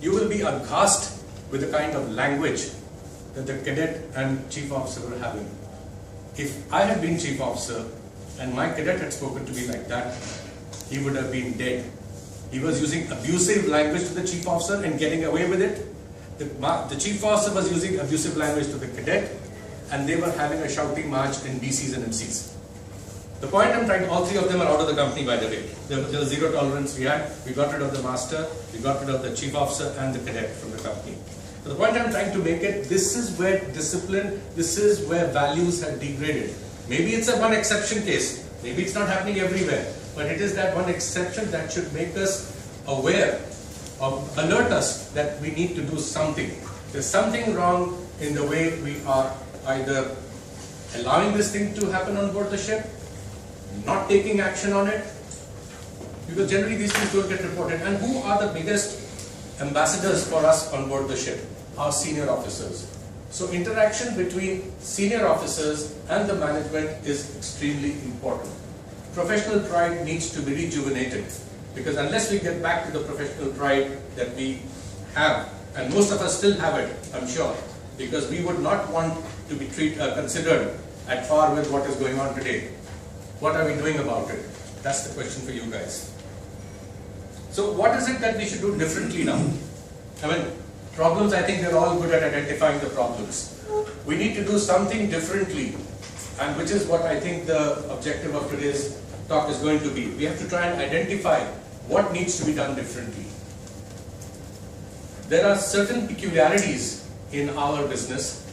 you will be aghast with the kind of language that the cadet and chief officer were having. If I had been chief officer and my cadet had spoken to me like that, he would have been dead. He was using abusive language to the chief officer and getting away with it. The chief officer was using abusive language to the cadet, and they were having a shouting match in BCs and MCs. The point I'm trying, all three of them are out of the company, by the way. There was zero tolerance we had. We got rid of the master, we got rid of the chief officer and the cadet from the company. So the point I'm trying to make it, this is where discipline, this is where values have degraded. Maybe it's a one exception case. Maybe it's not happening everywhere. But it is that one exception that should make us aware, or alert us that we need to do something. There's something wrong in the way we are either allowing this thing to happen on board the ship, not taking action on it, because generally these things don't get reported. And who are the biggest ambassadors for us on board the ship? Our senior officers. So interaction between senior officers and the management is extremely important. Professional pride needs to be rejuvenated, because unless we get back to the professional pride that we have, and most of us still have it, I'm sure, because we would not want to be considered at par with what is going on today. What are we doing about it? That's the question for you guys. So what is it that we should do differently now? I mean, problems, I think they're all good at identifying the problems. We need to do something differently, and which is what I think the objective of today's talk is going to be. We have to try and identify what needs to be done differently. There are certain peculiarities in our business,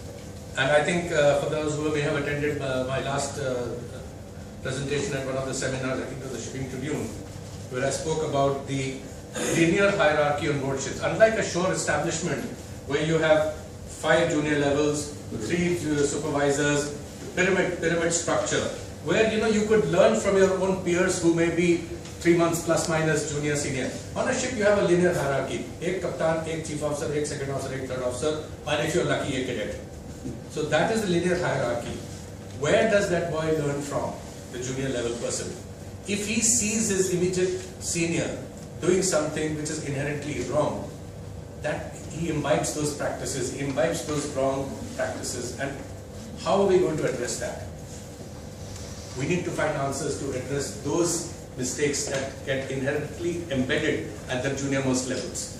and I think for those who may have attended my last presentation at one of the seminars, I think it was the Shipping Tribune, where I spoke about the linear hierarchy on board ships. Unlike a shore establishment where you have 5 junior levels, 3 supervisors, pyramid structure, where you could learn from your own peers who may be 3 months plus minus junior senior. On a ship you have a linear hierarchy. Ek captain, ek chief officer, ek second officer, ek third officer, and if you're lucky, a cadet. So that is the linear hierarchy. Where does that boy learn from? The junior level person. If he sees his immediate senior doing something which is inherently wrong, that he imbibes those practices, he imbibes those wrong practices, and how are we going to address that? We need to find answers to address those mistakes that get inherently embedded at the junior most levels.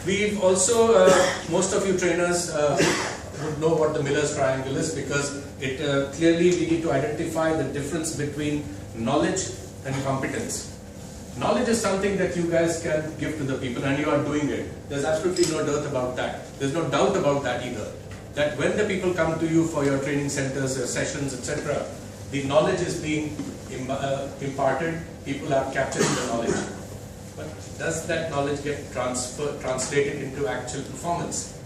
We've also, most of you trainers would know what the Miller's triangle is, because it clearly we need to identify the difference between knowledge and competence. Knowledge is something that you guys can give to the people, and you are doing it. There's absolutely no doubt about that. There's no doubt about that either. That when the people come to you for your training centers, your sessions, etc., the knowledge is being imparted, people are capturing the knowledge. But does that knowledge get translated into actual performance?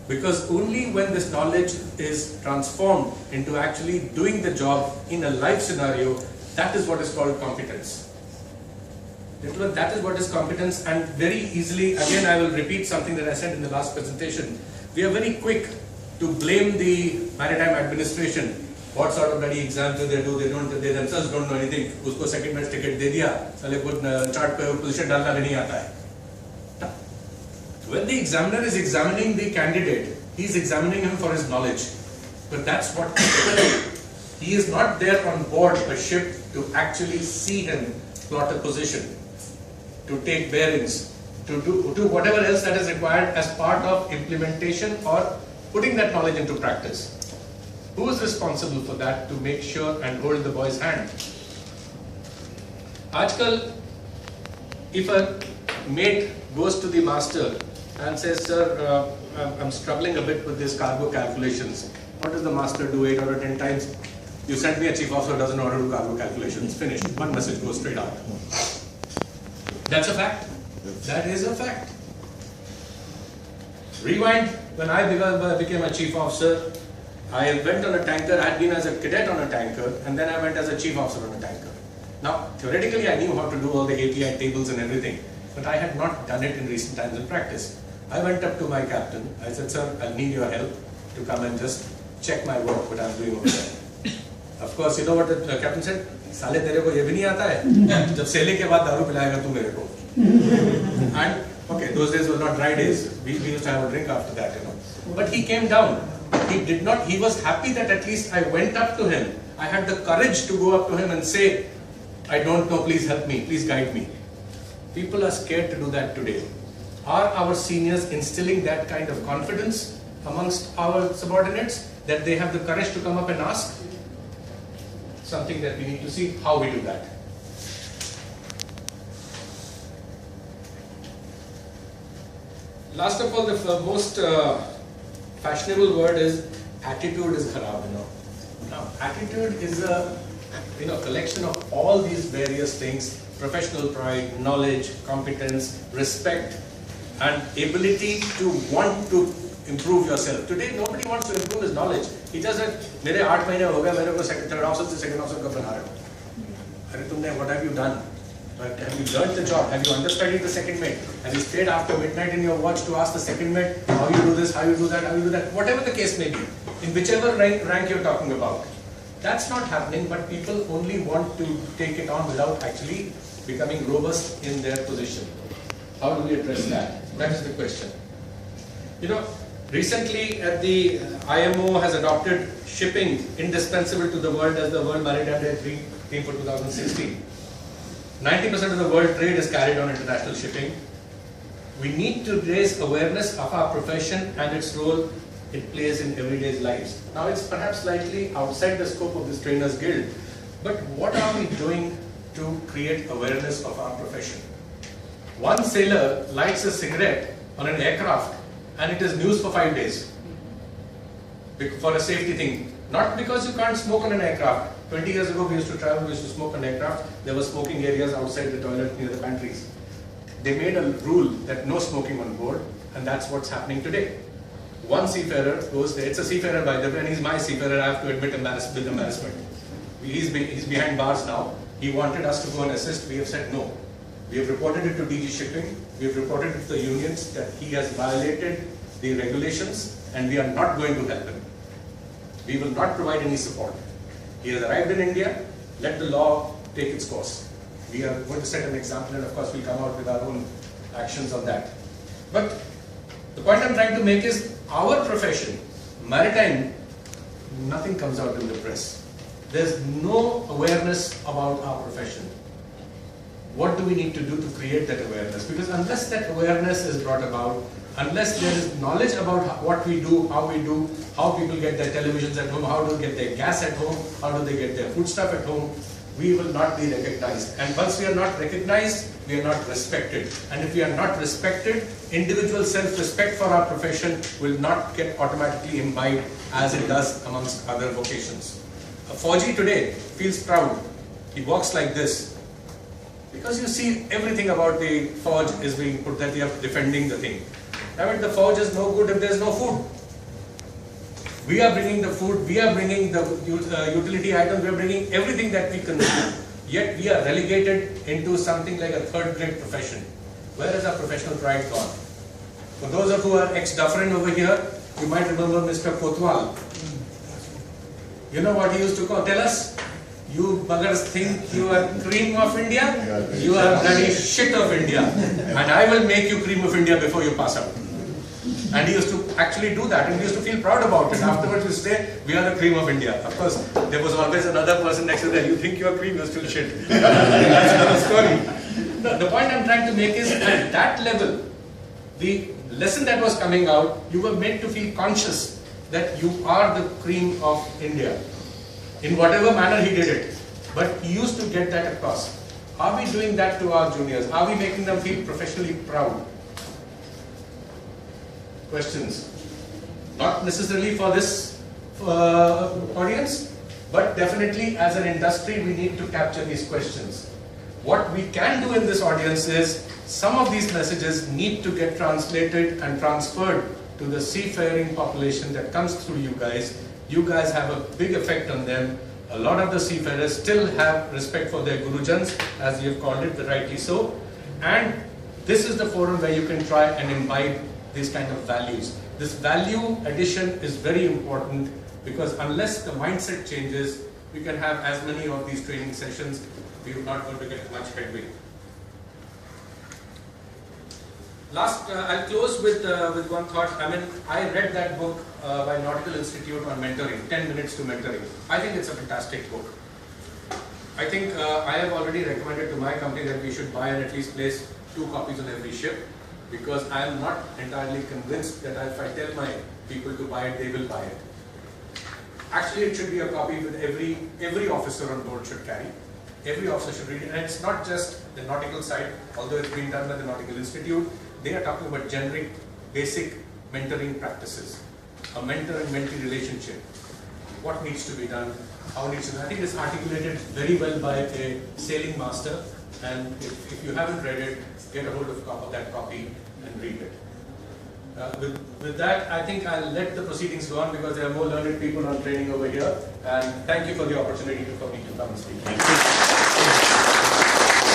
Because only when this knowledge is transformed into actually doing the job in a live scenario, that is what is called competence. That is what is competence, and very easily, again I will repeat something that I said in the last presentation. We are very quick to blame the maritime administration. What sort of bloody exams do? They themselves don't know anything. Usko second match ticket de diya, sale ko chart pe position dalna bhi nahi aata hai. When the examiner is examining the candidate, he is examining him for his knowledge. But that's what he is not there on board a ship to actually see him plot a position, to take bearings, to do whatever else that is required as part of implementation or putting that knowledge into practice. Who is responsible for that to make sure and hold the boy's hand? Aajkal, if a mate goes to the master and says, sir, I'm struggling a bit with this cargo calculations, what does the master do 8 or 10 times? You sent me a chief officer who doesn't know how to do cargo calculations. Finished. One message goes straight out. That's a fact. That is a fact. Rewind, when I became a chief officer, I went on a tanker. I had been as a cadet on a tanker, and then I went as a chief officer on a tanker. Now, theoretically, I knew how to do all the API tables and everything, but I had not done it in recent times in practice. I went up to my captain. I said, sir, I need your help to come and just check my work, what I'm doing over there. Of course, you know what the captain said? साले तेरे को ये भी नहीं आता है जब सेले के बाद दारू पिलाएगा तू मेरे को. And okay, those days were not dry days. We used to have a drink after that, you know. But he came down. He did not. He was happy that at least I went up to him. I had the courage to go up to him and say, "I don't know. Please help me. Please guide me." People are scared to do that today. Are our seniors instilling that kind of confidence amongst our subordinates that they have the courage to come up and ask? Something that we need to see how we do that. Last of all, the most fashionable word is attitude is kharab, you know. Now, attitude is a collection of all these various things: professional pride, knowledge, competence, respect, and ability to want to improve yourself. Today, nobody wants to improve his knowledge. He just said, "मेरे 8 महीने हो गए, मेरे को third officer से second officer कब बना रहे हो?" अरे तुमने, what have you done? But have you learned the job? Have you understudied the second mate? Have you stayed after midnight in your watch to ask the second mate how you do this, how you do that, how you do that? Whatever the case may be, in whichever rank you're talking about. That's not happening, but people only want to take it on without actually becoming robust in their position. How do we address that? That is the question. You know, recently at the IMO has adopted shipping indispensable to the world as the World Maritime Trainers theme for 2016. 90% of the world trade is carried on international shipping. We need to raise awareness of our profession and its role it plays in everyday lives. Now it's perhaps slightly outside the scope of this Trainers Guild, but what are we doing to create awareness of our profession? One sailor lights a cigarette on an aircraft and it is news for 5 days for a safety thing. Not because you can't smoke on an aircraft. 20 years ago we used to travel, we used to smoke on aircraft. There were smoking areas outside the toilet near the pantries. They made a rule that no smoking on board, and that's what's happening today. One seafarer goes there, it's a seafarer by the way, and he's my seafarer, I have to admit with embarrassment. He's behind bars now. He wanted us to go and assist, we have said no. We have reported it to DG Shipping, we have reported it to the unions that he has violated the regulations and we are not going to help him. We will not provide any support. He has arrived in India, let the law take its course. We are going to set an example and of course we'll come out with our own actions on that. But the point I'm trying to make is our profession, maritime, nothing comes out in the press. There's no awareness about our profession. What do we need to do to create that awareness? Because unless that awareness is brought about, unless there is knowledge about what we do, how people get their televisions at home, how do they get their gas at home, how do they get their foodstuff at home, we will not be recognized. And once we are not recognized, we are not respected. And if we are not respected, individual self-respect for our profession will not get automatically imbibed as it does amongst other vocations. A Fauji today feels proud. He walks like this. Because you see everything about the forge is being put that they are defending the thing. I mean, the forge is no good if there is no food. We are bringing the food, we are bringing the utility items, we are bringing everything that we consume. Yet we are relegated into something like a third-grade profession. Where is our professional pride gone? For those of you who are ex-Dufferin over here, you might remember Mr. Kotwal. You know what he used to tell us? You buggers think you are cream of India? You are bloody shit of India. And I will make you cream of India before you pass out. And he used to actually do that and he used to feel proud about it. Afterwards you say, we are the cream of India. Of course, there was always another person next to them. You think you are cream, you are still shit. That's another story. No, the point I'm trying to make is at that level, the lesson that was coming out, you were meant to feel conscious that you are the cream of India. In whatever manner he did it. But he used to get that across. Are we doing that to our juniors? Are we making them feel professionally proud? Questions? Not necessarily for this audience, but definitely as an industry we need to capture these questions. What we can do in this audience is some of these messages need to get translated and transferred to the seafaring population that comes through you guys. You guys have a big effect on them. A lot of the seafarers still have respect for their gurujans, as you have called it, rightly so. And this is the forum where you can try and imbibe these kind of values. This value addition is very important because unless the mindset changes, we can have as many of these training sessions, we are not going to get much headway. Last, I'll close with one thought. I mean, I read that book by Nautical Institute on mentoring, 10 Minutes to Mentoring. I think it's a fantastic book. I think I have already recommended to my company that we should buy and at least place 2 copies on every ship, because I am not entirely convinced that if I tell my people to buy it, they will buy it. Actually, it should be a copy with every officer on board should carry. Every officer should read it, and it's not just the nautical side, although it's been done by the Nautical Institute. They are talking about generic, basic mentoring practices, a mentor and mentee relationship, what needs to be done, how it needs to be done. I think it's articulated very well by a sailing master, and if you haven't read it, get a hold of that copy and read it. With that, I think I'll let the proceedings go on, because there are more learned people on training over here, and thank you for the opportunity for me to come and speak.